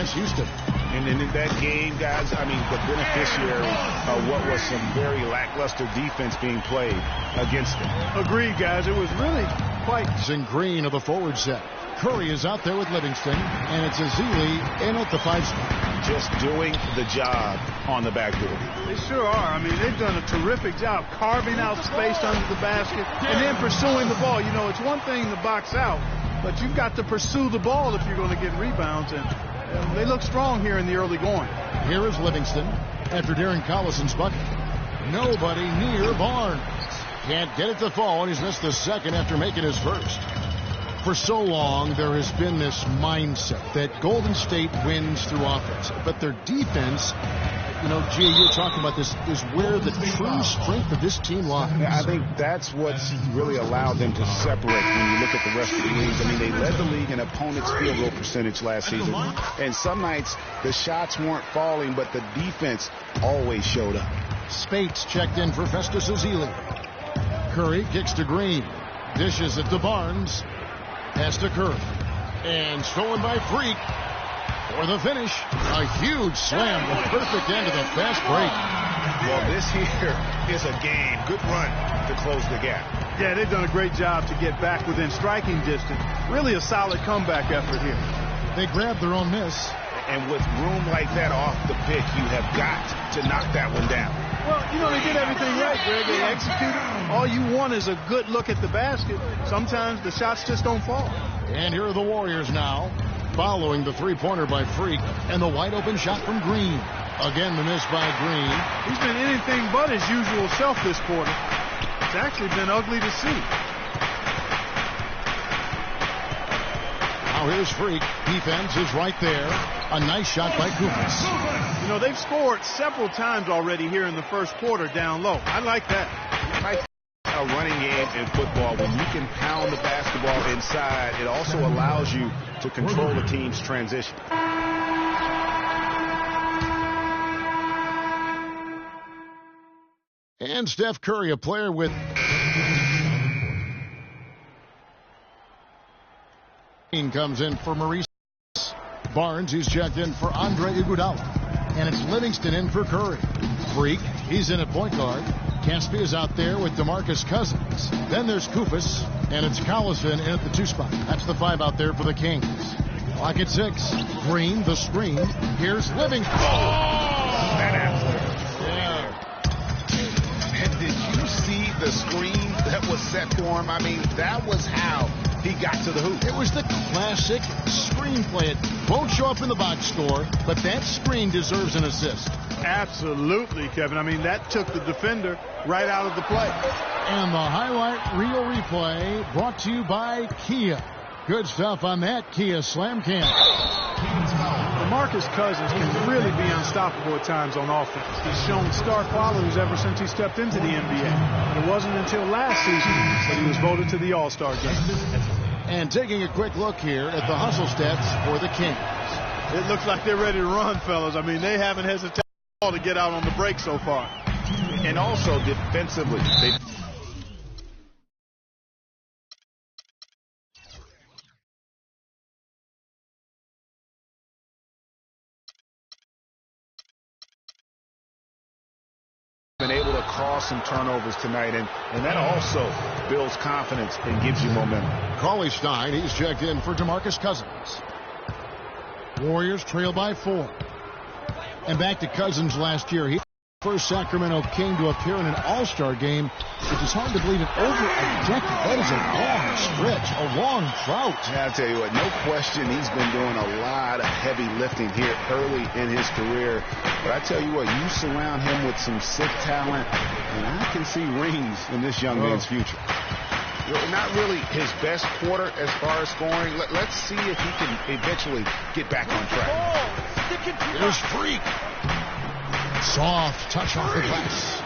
against Houston. And then in that game, guys, I mean, the beneficiary of what was some very lackluster defense being played against them. Agreed, guys. It was really quite... In green of the forward set. Curry is out there with Livingston, and it's Ezeli in at the 5 spot. Just doing the job on the backboard. They sure are. I mean, they've done a terrific job carving out space under the basket and then pursuing the ball. You know, it's one thing to box out, but you've got to pursue the ball if you're going to get rebounds, and they look strong here in the early going. Here is Livingston after Darren Collison's bucket. Nobody near Barnes. Can't get it to fall, and he's missed the second after making his first. For so long, there has been this mindset that Golden State wins through offense, but their defense, you know, G, you were talking about this, is where the true strength of this team lies. Yeah, I think that's what's really allowed them to separate when you look at the rest of the league. I mean, they led the league in opponents' field goal percentage last season, and some nights the shots weren't falling, but the defense always showed up. Spates checked in for Festus Ezeli. Curry kicks to Green. Dishes it to Barnes. Pass to Curry. And stolen by Freak for the finish. A huge slam, the perfect end of the fast break. Well, this here is a game. Good run to close the gap. Yeah, they've done a great job to get back within striking distance. Really a solid comeback effort here. They grabbed their own miss. And with room like that off the pick, you have got to knock that one down. Well, you know, they did everything right, Greg. They executed. All you want is a good look at the basket. Sometimes the shots just don't fall. And here are the Warriors now, following the three-pointer by Freak, and the wide-open shot from Green. Again, the miss by Green. He's been anything but his usual self this quarter. It's actually been ugly to see. Now here's Freak. Defense is right there. A nice shot by Kufis. You know, they've scored several times already here in the first quarter down low. I like that. A running game in football, when you can pound the basketball inside, it also allows you to control the team's transition. And Steph Curry, a player with comes in for Maurice Barnes. He's checked in for Andre Iguodala. And it's Livingston in for Curry. Freak, he's in at point guard. Caspi is out there with DeMarcus Cousins. Then there's Kufis, and it's Collison in at the 2 spot. That's the 5 out there for the Kings. Clock at 6. Green, the screen. Here's Livingston. Oh! That answer. Yeah. And did you see the screen that was set for him? I mean, that was how he got to the hoop. It was the classic screenplay. It won't show up in the box score, but that screen deserves an assist. Absolutely, Kevin. I mean, that took the defender right out of the play. And the highlight reel replay brought to you by Kia. Good stuff on that Kia Slam Cam. DeMarcus Cousins can really be unstoppable at times on offense. He's shown star qualities ever since he stepped into the NBA. And it wasn't until last season that he was voted to the All-Star game. And taking a quick look here at the hustle stats for the Kings. It looks like they're ready to run, fellas. I mean, they haven't hesitated to get out on the break so far. And also defensively, they've been able to cause some turnovers tonight, and that also builds confidence and gives you momentum. Cauley Stein, he's checked in for DeMarcus Cousins. Warriors trail by 4. And back to Cousins last year. He first Sacramento King to appear in an All-Star game, which is hard to believe in over a decade. That is a long stretch, a long drought. Yeah, I'll tell you what, no question he's been doing a lot of heavy lifting here early in his career. But I tell you what, you surround him with some sick talent, and I can see rings in this young man's future. Not really his best quarter as far as scoring. Let's see if he can eventually get back on track. There's Freak. Soft touch off the glass.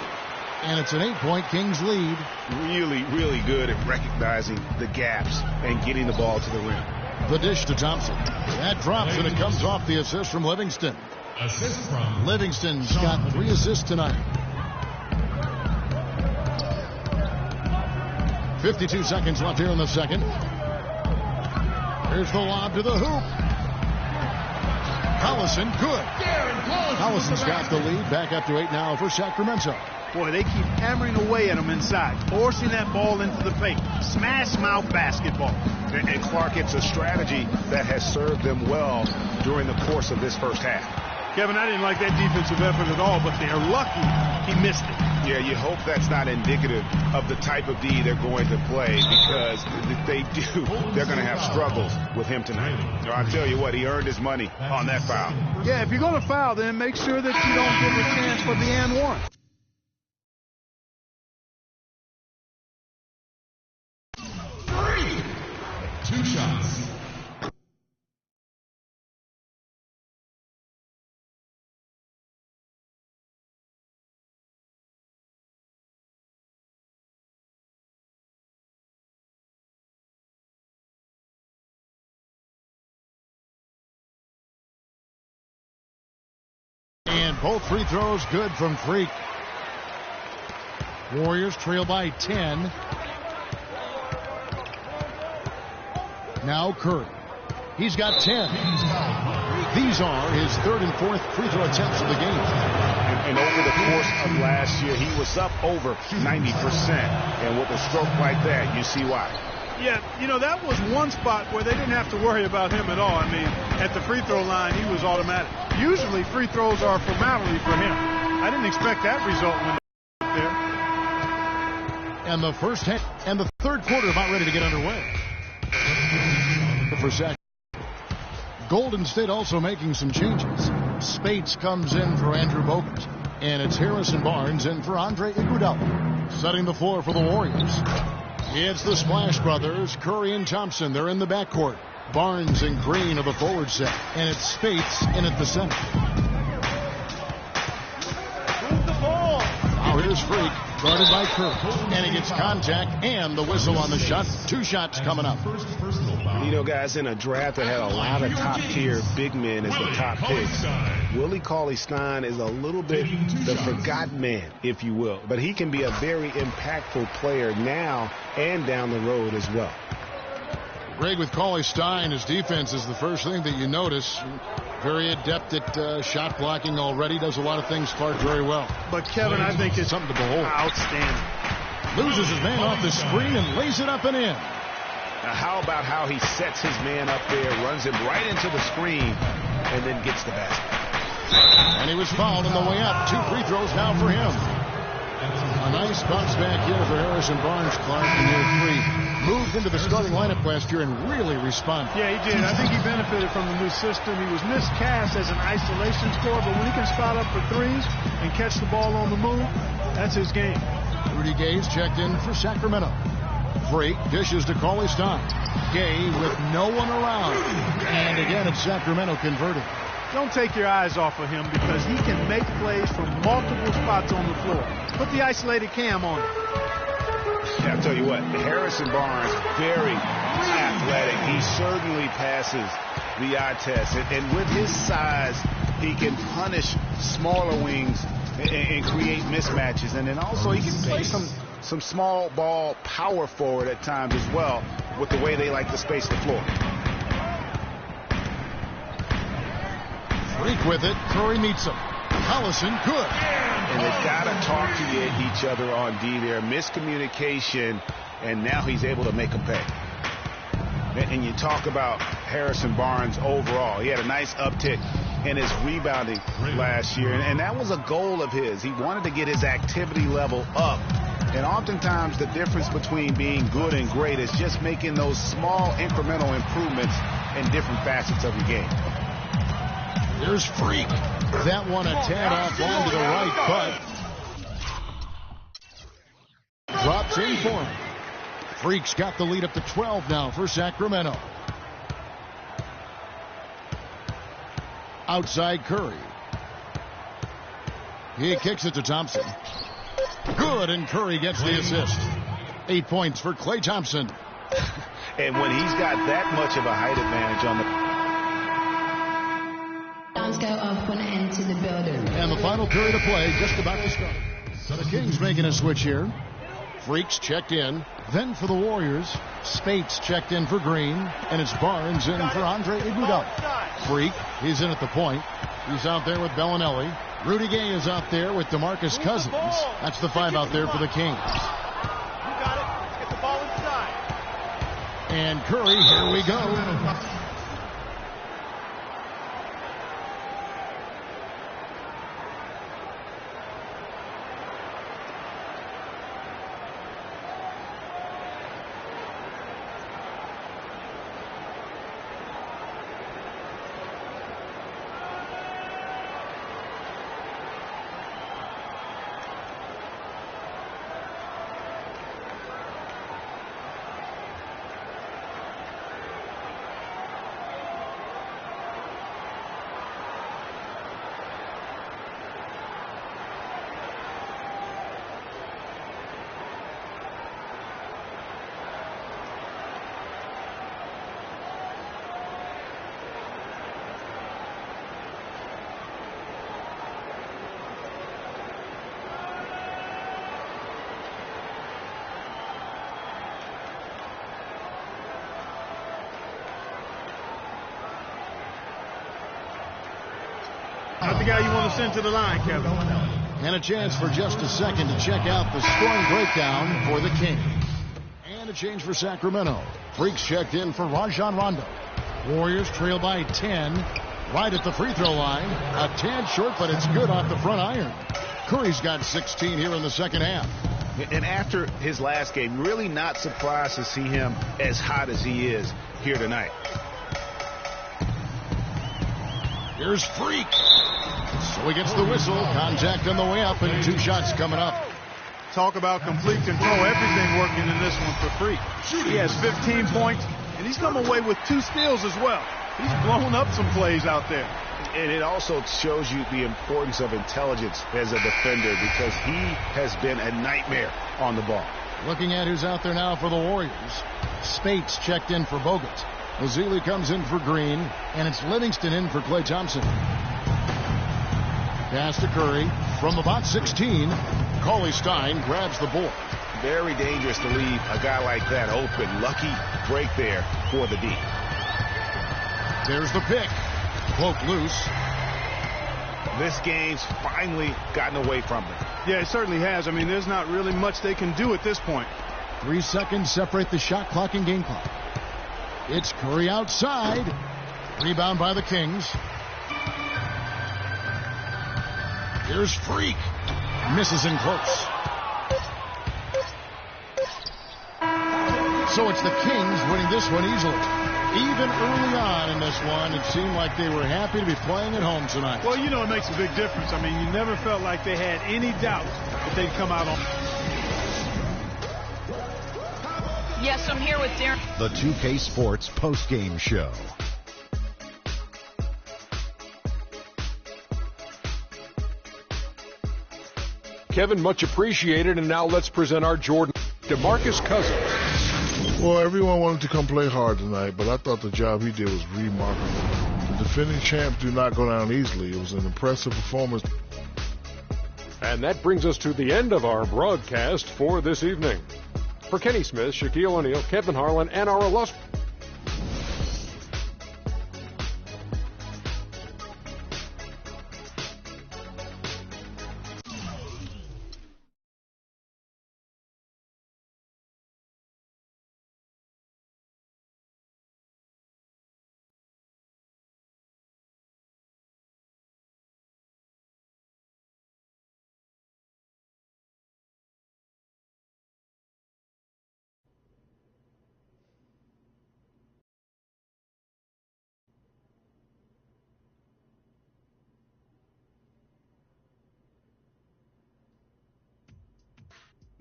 And it's an 8-point Kings lead. Really, really good at recognizing the gaps and getting the ball to the rim. The dish to Thompson. That drops, and it comes off the assist from Livingston. Livingston's got 3 assists tonight. 52 seconds left here in the second. Here's the lob to the hoop. Collison, good. Collison's got the lead. Back up to 8 now for Sacramento. Boy, they keep hammering away at him inside, forcing that ball into the paint. Smash mouth basketball. And Clark, it's a strategy that has served them well during the course of this first half. Kevin, I didn't like that defensive effort at all, but they're lucky he missed it. Yeah, you hope that's not indicative of the type of D they're going to play, because if they do, they're going to have struggles with him tonight. I'll tell you what, he earned his money on that foul. Yeah, if you're going to foul, then make sure that you don't give a chance for the and one. Two shots. And both free throws good from Freak. Warriors trail by 10. Now Curry. He's got 10. These are his third and fourth free throw attempts of the game. And over the course of last year, he was up over 90%. And with a stroke like that, you see why. Yeah, you know, that was one spot where they didn't have to worry about him at all. I mean, at the free throw line, he was automatic. Usually free throws are a formality for him. I didn't expect that result when there. And the third quarter about ready to get underway. For Zach. Golden State also making some changes. Spates comes in for Andrew Bogut. And it's Harrison Barnes in for Andre Iguodala. Setting the floor for the Warriors. It's the Splash Brothers, Curry and Thompson. They're in the backcourt. Barnes and Green are the forward set. And it's Spates in at the center. Now here's Freak, guarded by Curry. And he gets contact and the whistle on the shot. Two shots coming up. You know, guys, in a draft that had a lot of top-tier big men as the top picks, Willie Cauley-Stein is a little bit the forgotten man, if you will. But he can be a very impactful player now and down the road as well. Greg, with Cauley-Stein, his defense is the first thing that you notice. Very adept at shot blocking already. Does a lot of things, Clark, very well. But, Kevin, I think it's something to behold. Outstanding. Loses his man off the screen and lays it up and in. Now, how about how he sets his man up there, runs him right into the screen, and then gets the basket. And he was fouled on the way up. Two free throws now for him. A nice bounce back here for Harrison Barnes, Clark, in year 3. Moved into the starting lineup last year and really responded. Yeah, he did. I think he benefited from the new system. He was miscast as an isolation scorer, but when he can spot up for threes and catch the ball on the move, that's his game. Rudy Gay's checked in for Sacramento. Freak dishes to Cauley-Stein. Gay with no one around. And again, it's Sacramento converting. Don't take your eyes off of him because he can make plays from multiple spots on the floor. Put the isolated cam on him. Yeah, I'll tell you what, Harrison Barnes, very athletic. He certainly passes the eye test. And with his size, he can punish smaller wings and create mismatches. And then also he can play some small ball power forward at times as well with the way they like to space the floor. Freak with it. Curry meets him. Collison, good. And they've got to talk to each other on D there. Miscommunication, and now he's able to make a pay. And you talk about Harrison Barnes overall. He had a nice uptick in his rebounding last year, and that was a goal of his. He wanted to get his activity level up. And oftentimes the difference between being good and great is just making those small incremental improvements in different facets of your game. There's Freak. That one a tad off line to the right, but drops in for him. Freak's got the lead up to 12 now for Sacramento. Outside Curry. He kicks it to Thompson. Good, and Curry gets the assist. 8 points for Klay Thompson. And when he's got that much of a height advantage on the... Go off when I enter the building. And the final period of play just about to start. So the Kings making a switch here. Freaks checked in. Then for the Warriors, Spates checked in for Green. And it's Barnes in for Andre Iguodala. Freak, he's in at the point. He's out there with Bellinelli. Rudy Gay is out there with DeMarcus Cousins. That's the 5 out there for the Kings. You got it. Let's get the ball inside. And Curry, here we go. Not the guy you want to send to the line, Kevin. And a chance for just a second to check out the scoring breakdown for the Kings. And a change for Sacramento. Freaks checked in for Rajon Rondo. Warriors trail by 10. Right at the free throw line. A tad short, but it's good off the front iron. Curry's got 16 here in the second half. And after his last game, really not surprised to see him as hot as he is here tonight. Here's Freak. So he gets the whistle. Contact on the way up, and 2 shots coming up. Talk about complete control. Everything working in this one for Freak. He has 15 points, and he's come away with 2 steals as well. He's blown up some plays out there. And it also shows you the importance of intelligence as a defender, because he has been a nightmare on the ball. Looking at who's out there now for the Warriors. Spates checked in for Bogut. Mazzilli comes in for Green, and it's Livingston in for Klay Thompson. Pass to Curry from about 16. Cauley Stein grabs the board. Very dangerous to leave a guy like that open. Lucky break there for the D. There's the pick. Cloak loose. This game's finally gotten away from them. Yeah, it certainly has. I mean, there's not really much they can do at this point. 3 seconds separate the shot clock and game clock. It's Curry outside. Rebound by the Kings. Here's Freak. Misses in close. So it's the Kings winning this one easily. Even early on in this one, it seemed like they were happy to be playing at home tonight. Well, you know, it makes a big difference. I mean, you never felt like they had any doubt that they'd come out on. Yes, I'm here with Darren. The 2K Sports postgame show. Kevin, much appreciated. And now let's present our Jordan, DeMarcus Cousins. Well, everyone wanted to come play hard tonight, but I thought the job he did was remarkable. The defending champs do not go down easily. It was an impressive performance. And that brings us to the end of our broadcast for this evening. For Kenny Smith, Shaquille O'Neal, Kevin Harlan, and our illustrious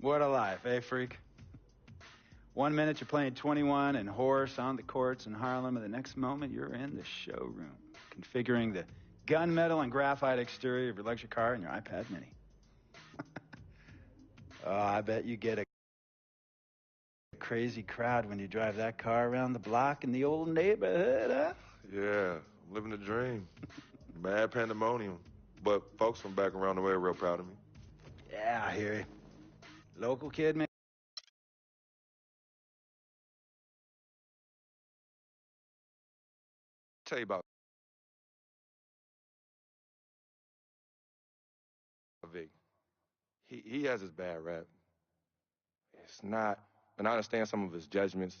What a life, eh, Freak? 1 minute you're playing 21 and horse on the courts in Harlem, and the next moment you're in the showroom, configuring the gunmetal and graphite exterior of your luxury car and your iPad mini. Oh, I bet you get a crazy crowd when you drive that car around the block in the old neighborhood, huh? Yeah, I'm living the dream. Mad pandemonium. But folks from back around the way are real proud of me. Yeah, I hear you. Local kid, man. Tell you about Vic. He has his bad rap. It's not, and I understand some of his judgments.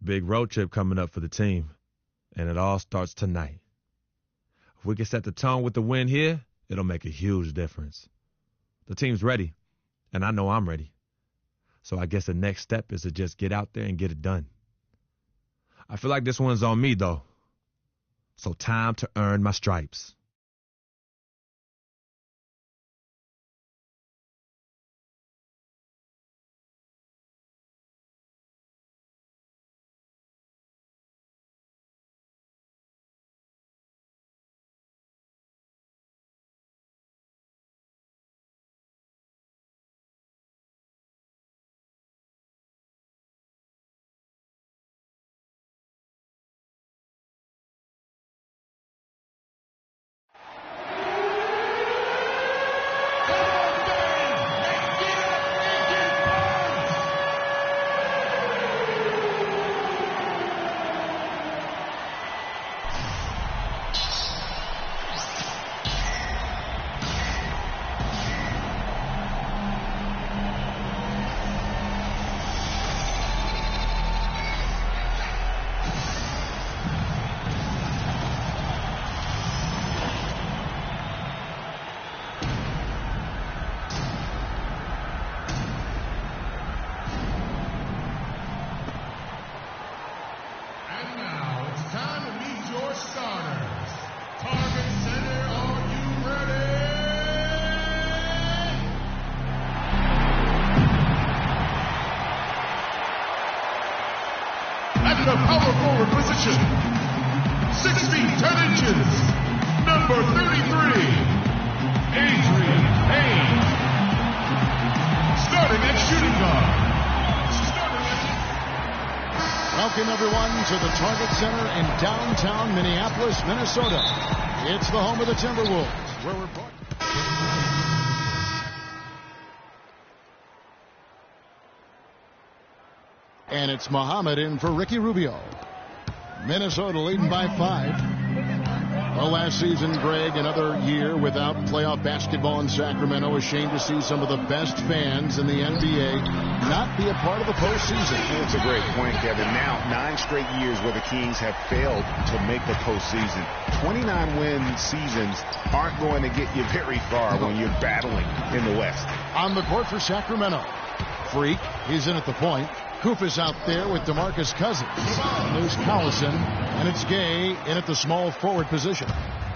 Big road trip coming up for the team, and it all starts tonight. If we can set the tone with the win here, it'll make a huge difference. The team's ready, and I know I'm ready. So I guess the next step is to just get out there and get it done. I feel like this one's on me, though. So time to earn my stripes. The power forward position, 6 feet 10 inches, number 33, Adrian Payne. Starting at shooting guard. Welcome everyone to the Target Center in downtown Minneapolis, Minnesota. It's the home of the Timberwolves, where we're brought. And it's Muhammad in for Ricky Rubio. Minnesota leading by 5. Well, last season, Greg, another year without playoff basketball in Sacramento. A shame to see some of the best fans in the NBA not be a part of the postseason. That's a great point, Kevin. Now, 9 straight years where the Kings have failed to make the postseason. 29-win seasons aren't going to get you very far when you're battling in the West. On the court for Sacramento. Freak, he's in at the point. Kufis out there with DeMarcus Cousins. There's Collison, and it's Gay in at the small forward position.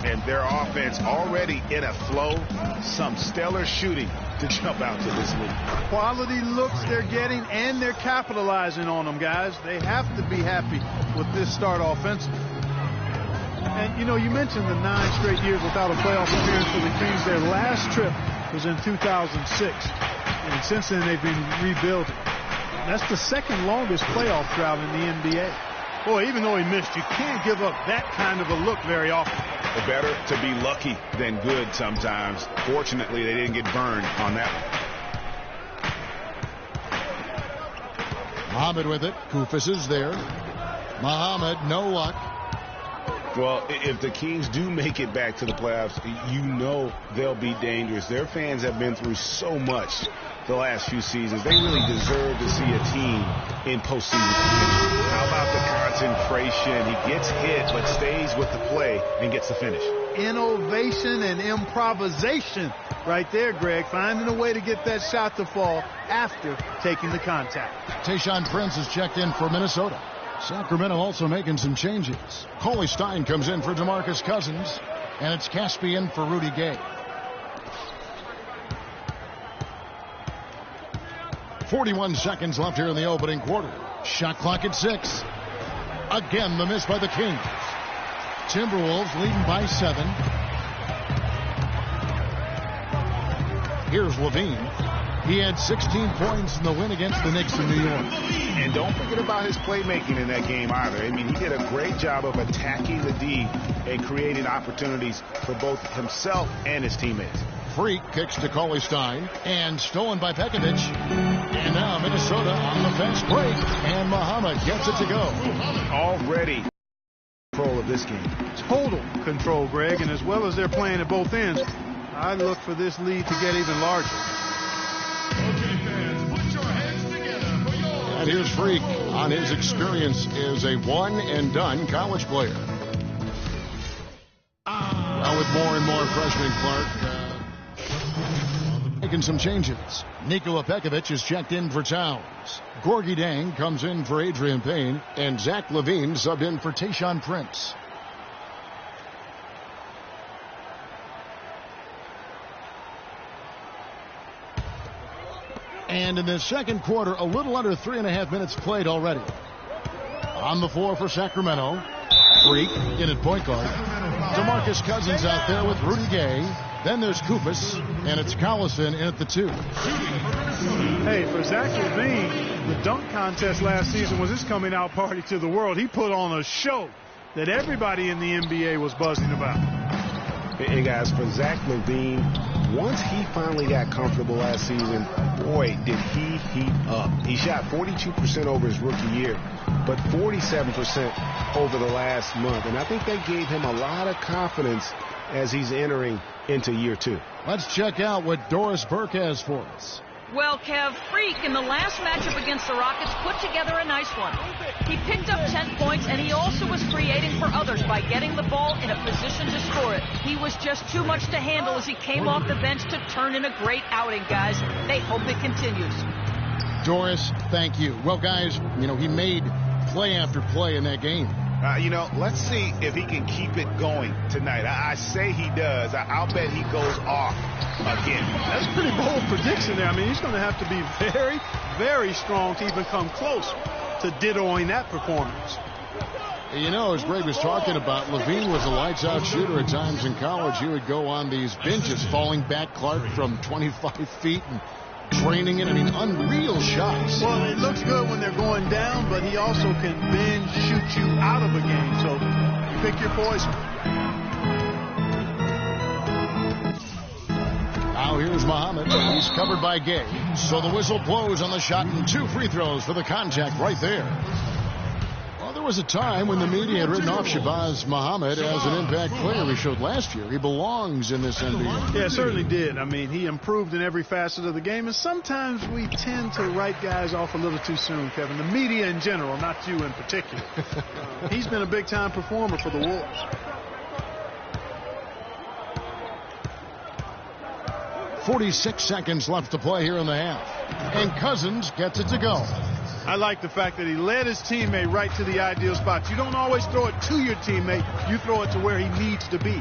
And their offense already in a flow. Some stellar shooting to jump out to this league. Quality looks they're getting, and they're capitalizing on them, guys. They have to be happy with this start offensively. And, you know, you mentioned the 9 straight years without a playoff appearance for the Kings. Their last trip was in 2006. And since then, they've been rebuilding. That's the second longest playoff drought in the NBA. Boy, even though he missed, you can't give up that kind of a look very often. Better to be lucky than good sometimes. Fortunately, they didn't get burned on that one. Muhammad with it. Kufis is there. Muhammad, no luck. Well, if the Kings do make it back to the playoffs, you know they'll be dangerous. Their fans have been through so much the last few seasons. They really deserve to see a team in postseason contention. How about the concentration? He gets hit but stays with the play and gets the finish. Innovation and improvisation right there, Greg. Finding a way to get that shot to fall after taking the contact. Tayshaun Prince is checked in for Minnesota. Sacramento also making some changes. Coley Stein comes in for DeMarcus Cousins, and it's Caspian for Rudy Gay. 41 seconds left here in the opening quarter. Shot clock at 6. Again, the miss by the Kings. Timberwolves leading by 7. Here's Levine. He had 16 points in the win against the Knicks in New York. And don't forget about his playmaking in that game either. I mean, he did a great job of attacking the D and creating opportunities for both himself and his teammates. Freak kicks to Coley Stein and stolen by Pekovic. And now Minnesota on the fast break, and Muhammad gets it to go. Already control of this game. Total control, Greg, and as well as they're playing at both ends, I look for this lead to get even larger. Okay, fans, put your hands together for your And here's Freak on his experience as a one-and-done college player. Well, with more and more freshmen, Clark, making some changes. Nikola Pekovic is checked in for Towns. Gorgie Dang comes in for Adrian Payne. And Zach LaVine subbed in for Tayshaun Prince. And in the second quarter, a little under 3.5 minutes played already. On the floor for Sacramento. Freak in at point guard. DeMarcus Cousins out there with Rudy Gay. Then there's Koufos, and it's Collison in at the 2. Hey, for Zach LaVine, the dunk contest last season was his coming out party to the world. He put on a show that everybody in the NBA was buzzing about. Hey, guys, for Zach LaVine, once he finally got comfortable last season, boy, did he heat up. He shot 42% over his rookie year, but 47% over the last month. And I think that gave him a lot of confidence as he's entering into year 2. Let's check out what Doris Burke has for us. Well, Kev, Freak in the last matchup against the Rockets put together a nice one. He picked up 10 points, and he also was creating for others by getting the ball in a position to score it. He was just too much to handle as he came off the bench to turn in a great outing, guys. They hope it continues. Doris, thank you. Well, guys, he made play after play in that game. Let's see if he can keep it going tonight. I say he does. I'll bet he goes off again. That's a pretty bold prediction there. I mean, he's going to have to be very, very strong to even come close to dittoing that performance. As Greg was talking about, LaVine was a lights-out shooter at times in college. He would go on these benches, falling back, Clark, from 25 feet and training it. Unreal shots. Well, it looks good when they're going down, but he also can then shoot you out of a game. So you pick your poison. Now here's Muhammad. He's covered by Gay. So the whistle blows on the shot and 2 free throws for the contact right there. Well, there was a time when the media had written off Shabazz Muhammad as an impact player. We showed last year he belongs in this NBA. Yeah, certainly did. He improved in every facet of the game, and sometimes we tend to write guys off a little too soon, Kevin. The media in general, not you in particular. He's been a big-time performer for the Wolves. 46 seconds left to play here in the half. And Cousins gets it to go. I like the fact that he led his teammate right to the ideal spot. You don't always throw it to your teammate. You throw it to where he needs to be.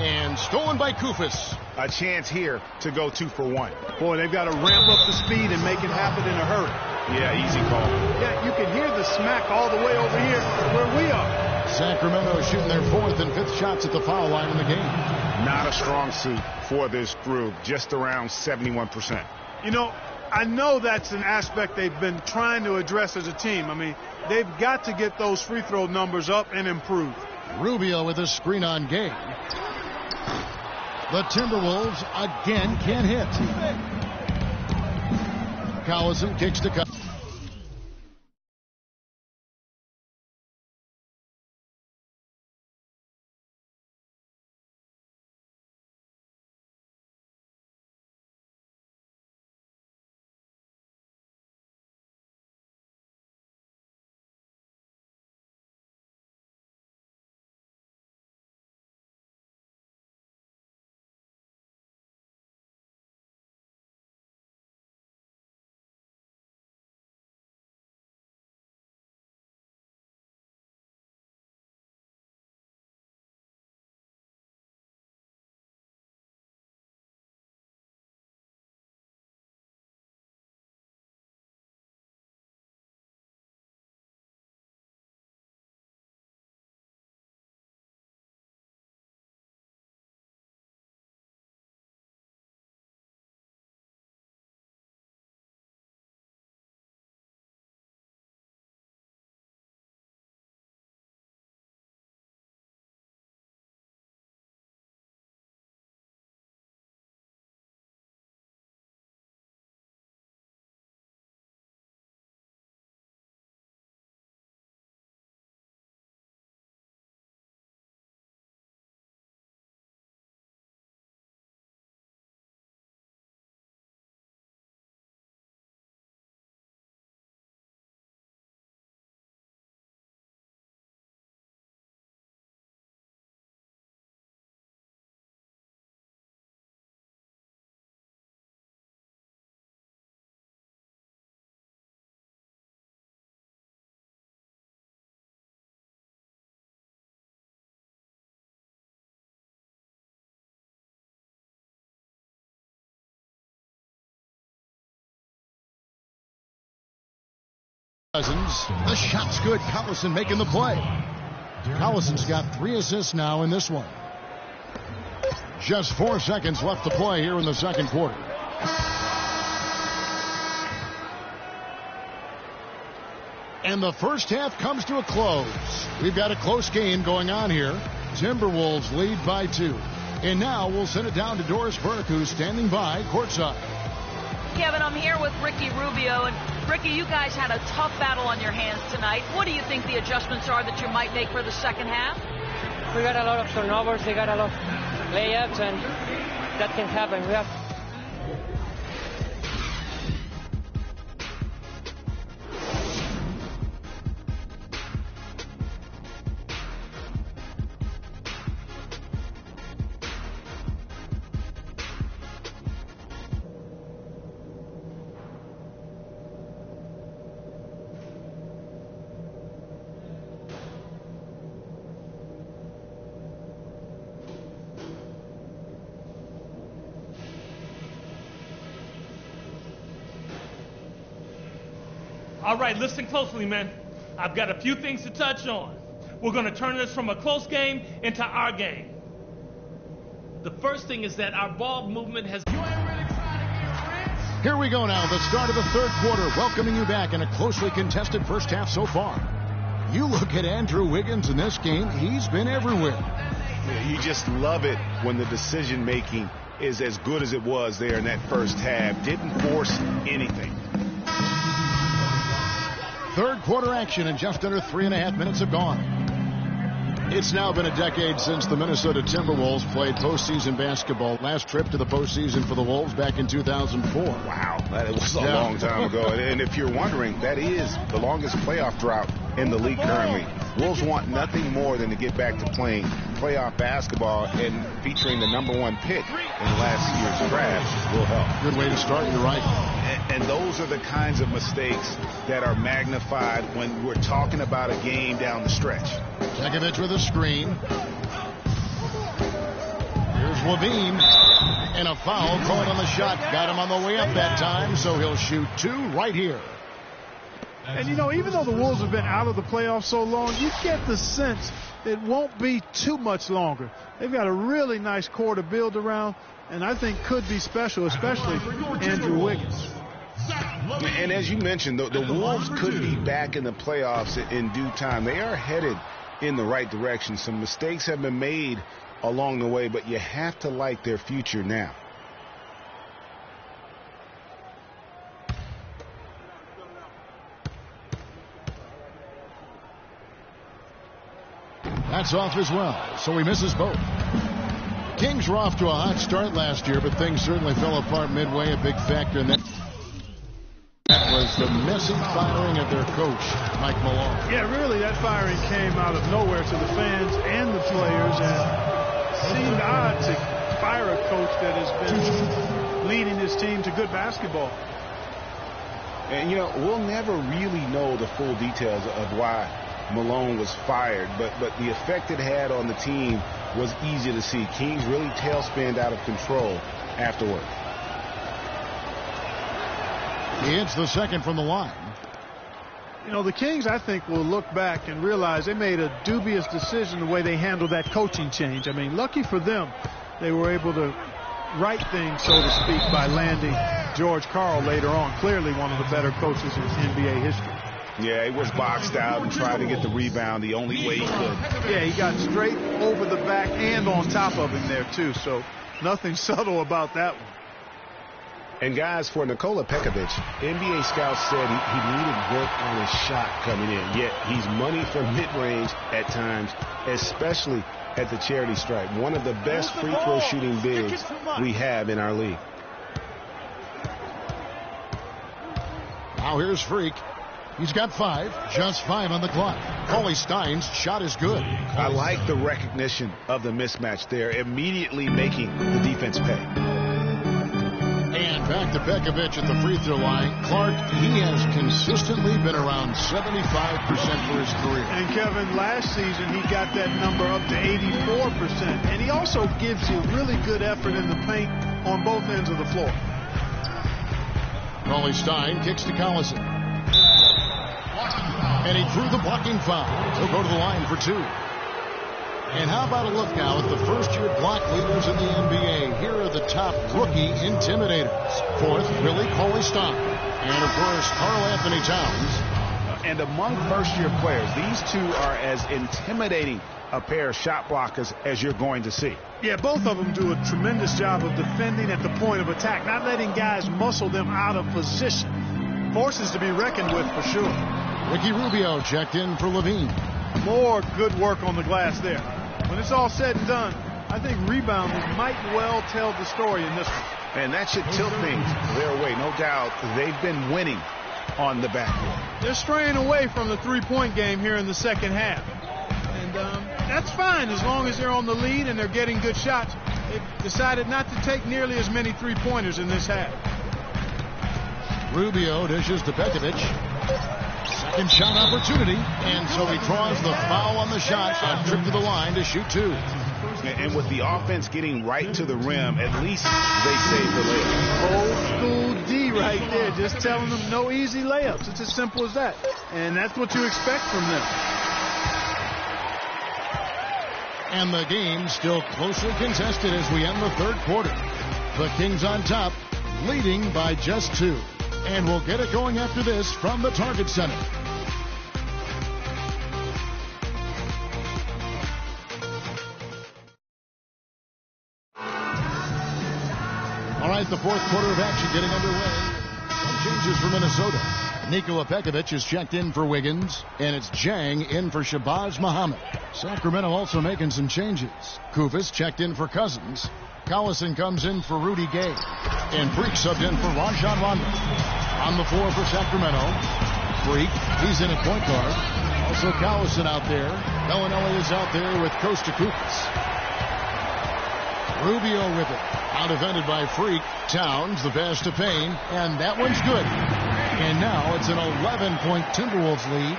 And stolen by Koufos. A chance here to go 2 for 1. Boy, they've got to ramp up the speed and make it happen in a hurry. Yeah, easy call. Yeah, you can hear the smack all the way over here where we are. Sacramento shooting their 4th and 5th shots at the foul line in the game. Not a strong suit for this group, just around 71%. I know that's an aspect they've been trying to address as a team. They've got to get those free throw numbers up and improve. Rubio with a screen on Gay. The Timberwolves again can't hit. Collison kicks to cut. Cousins. The shot's good. Collison making the play. Collison's got 3 assists now in this one. Just 4 seconds left to play here in the second quarter. And the first half comes to a close. We've got a close game going on here. Timberwolves lead by 2. And now we'll send it down to Doris Burke, who's standing by courtside. Kevin, I'm here with Ricky Rubio. And Ricky, you guys had a tough battle on your hands tonight. What do you think the adjustments are that you might make for the second half? We got a lot of turnovers. They got a lot of layups, and that can happen. We have All right, listen closely, man. I've got a few things to touch on. We're going to turn this from a close game into our game. The first thing is that our ball movement has... Here we go now, the start of the third quarter, welcoming you back in a closely contested first half so far. You look at Andrew Wiggins in this game, he's been everywhere. Yeah, you just love it when the decision-making is as good as it was there in that first half. Didn't force anything. Third quarter action, and just under 3.5 minutes have gone. It's now been a decade since the Minnesota Timberwolves played postseason basketball. Last trip to the postseason for the Wolves back in 2004. Wow, that was a long time ago. And if you're wondering, that is the longest playoff drought in the league currently. Wolves want nothing more than to get back to playing playoff basketball, and featuring the #1 pick in last year's draft will help. Good way to start, you're right. And those are the kinds of mistakes that are magnified when we're talking about a game down the stretch. Begovic with a screen. Here's Levine. And a foul called on the shot. Got him on the way up that time, so he'll shoot 2 right here. And, you know, even though the Wolves have been out of the playoffs so long, you get the sense it won't be too much longer. They've got a really nice core to build around, and I think could be special, especially Andrew Wiggins. And as you mentioned, the Wolves could be back in the playoffs in due time. They are headed in the right direction. Some mistakes have been made along the way, but you have to like their future now. That's off as well, so he misses both. Kings were off to a hot start last year, but things certainly fell apart midway. A big factor in that was the messy firing of their coach, Mike Malone. Yeah, really, that firing came out of nowhere to the fans and the players, and seemed odd to fire a coach that has been leading his team to good basketball. And, you know, we'll never really know the full details of why Malone was fired, but the effect it had on the team was easy to see. Kings really tailspinned out of control afterward. He hits the second from the line. You know, the Kings, I think, will look back and realize they made a dubious decision the way they handled that coaching change. I mean, lucky for them, they were able to right things, so to speak, by landing George Karl later on. Clearly one of the better coaches in NBA history. Yeah, he was boxed out and tried to get the rebound the only way he could. Yeah, he got straight over the back and on top of him there, too. So nothing subtle about that one. And, guys, for Nikola Pekovic, NBA scouts said he needed work on his shot coming in. Yet he's money from mid-range at times, especially at the charity stripe. One of the best free throw shooting bigs we have in our league. Now here's Freak. He's got 5, just 5 on the clock. Paulie Stein's shot is good. I like the recognition of the mismatch there, immediately making the defense pay. And back to Pekovic at the free throw line. Clark, he has consistently been around 75% for his career. And Kevin, last season he got that number up to 84%. And he also gives you really good effort in the paint on both ends of the floor. Paulie Stein kicks to Collison. And he threw the blocking foul. He'll go to the line for 2. And how about a look now at the first-year block leaders in the NBA? Here are the top rookie intimidators. Fourth, Willie Cauley-Stein. And, of course, Karl-Anthony Towns. And among first-year players, these two are as intimidating a pair of shot blockers as you're going to see. Yeah, both of them do a tremendous job of defending at the point of attack, not letting guys muscle them out of position. Forces to be reckoned with for sure. Ricky Rubio checked in for Levine. More good work on the glass there. When it's all said and done, I think rebounding might well tell the story in this one. And that should tilt things their way. No doubt they've been winning on the backcourt. They're straying away from the three-point game here in the second half. And that's fine as long as they're on the lead and they're getting good shots. They've decided not to take nearly as many three-pointers in this half. Rubio dishes to Pekovic. Second shot opportunity, and so he draws the foul on the shot. A trip to the line to shoot 2. And with the offense getting right to the rim, at least they save the layup. Old school D right there, just telling them no easy layups. It's as simple as that. And that's what you expect from them. And the game still closely contested as we end the third quarter. The Kings on top, leading by just 2. And we'll get it going after this from the Target Center. All right, the fourth quarter of action getting underway. Some changes for Minnesota. Nikola Pekovic is checked in for Wiggins, and it's Jang in for Shabazz Muhammad. Sacramento also making some changes. Kufis checked in for Cousins. Collison comes in for Rudy Gay. And Freak subbed in for Rajon Rondo. On the floor for Sacramento, Freak, he's in at point guard. Also Collison out there. Bellinelli is out there with Costa Kufis. Rubio with it. Out defended by Freak. Towns, the pass to Payne. And that one's good. And now it's an 11-point Timberwolves lead.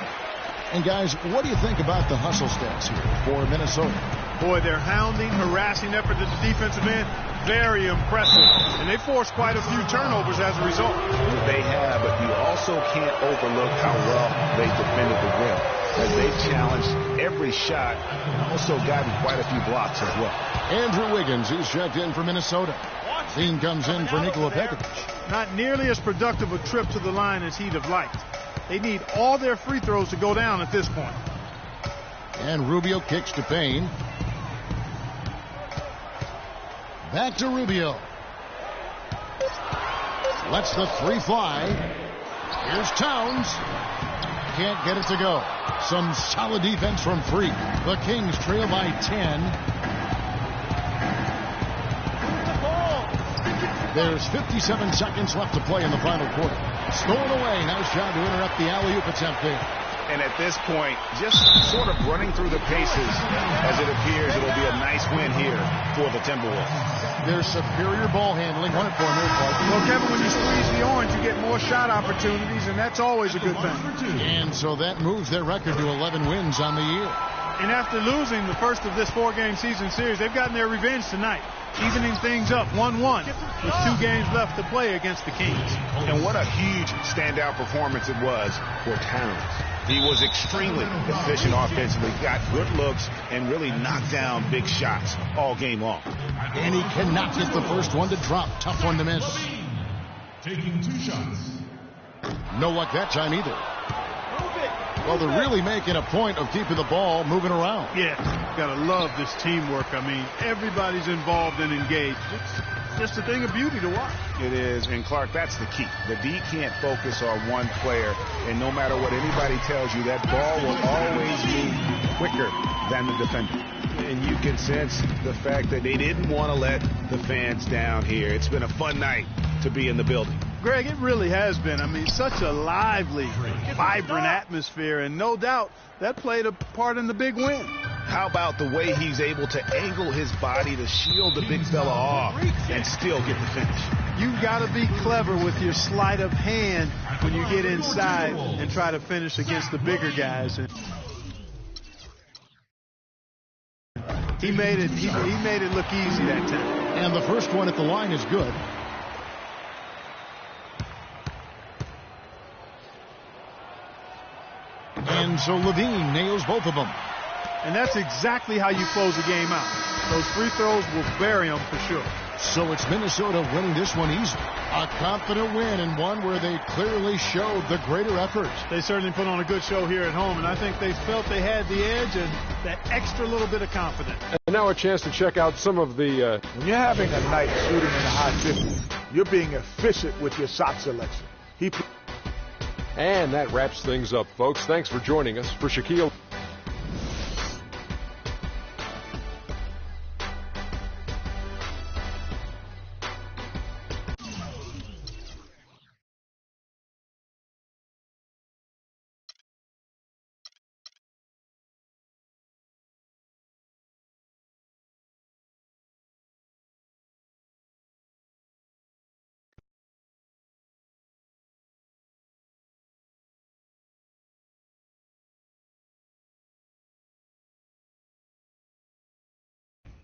And guys, what do you think about the hustle stats here for Minnesota? Boy, their hounding, harassing effort at the defensive end, very impressive. And they forced quite a few turnovers as a result. They have, but you also can't overlook how well they defended the rim, as they've challenged every shot and also gotten quite a few blocks as well. Andrew Wiggins, he's checked in for Minnesota. Dean comes in for Nikola Pekovic. Not nearly as productive a trip to the line as he'd have liked. They need all their free throws to go down at this point. And Rubio kicks to Payne. Back to Rubio. Lets the 3 fly. Here's Towns. Can't get it to go. Some solid defense from Freak. The Kings trail by 10. There's 57 seconds left to play in the final quarter. Stolen away. Nice job to interrupt the alley-oop attempt there. And at this point, just sort of running through the paces as it appears it'll be a nice win here for the Timberwolves. Their superior ball handling. Won it for them, Well, Kevin, when you squeeze the orange, you get more shot opportunities, and that's always a good thing. And so that moves their record to 11 wins on the year. And after losing the first of this 4-game season series, they've gotten their revenge tonight, evening things up 1-1 with 2 games left to play against the Kings. And what a huge standout performance it was for Towns. He was extremely efficient offensively, got good looks, and really knocked down big shots all game long. And he cannot get the first one to drop. Tough one to miss. Taking 2 shots. No luck that time either. Well, they're really making a point of keeping the ball moving around. Yeah, gotta love this teamwork. I mean, everybody's involved and engaged. It's just a thing of beauty to watch. It is, and Clark, that's the key. The D can't focus on one player, and no matter what anybody tells you, that ball will always move quicker than the defender. And you can sense the fact that they didn't want to let the fans down here. It's been a fun night to be in the building. Greg, it really has been. I mean, such a lively, vibrant atmosphere, and no doubt that played a part in the big win. How about the way he's able to angle his body to shield the big fella off and still get the finish? You've got to be clever with your sleight of hand when you get inside and try to finish against the bigger guys. And he made it look easy that time. And the first one at the line is good. And so Levine nails both of them. And that's exactly how you close a game out. Those free throws will bury them for sure. So it's Minnesota winning this one easily. A confident win, and one where they clearly showed the greater effort. They certainly put on a good show here at home, and I think they felt they had the edge and that extra little bit of confidence. And now a chance to check out some of the... When you're having a night shooting in the high 50s, you're being efficient with your shot selection. And that wraps things up, folks. Thanks for joining us. For Shaquille...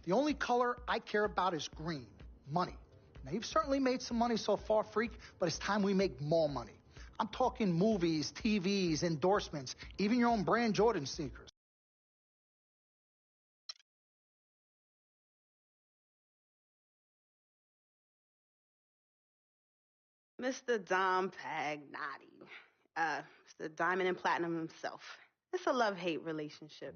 The only color I care about is green, money. Now, you've certainly made some money so far, Freak, but it's time we make more money. I'm talking movies, TVs, endorsements, even your own brand Jordan sneakers. Mr. Dom Pagnotti, Mr. Diamond and Platinum himself. It's a love-hate relationship.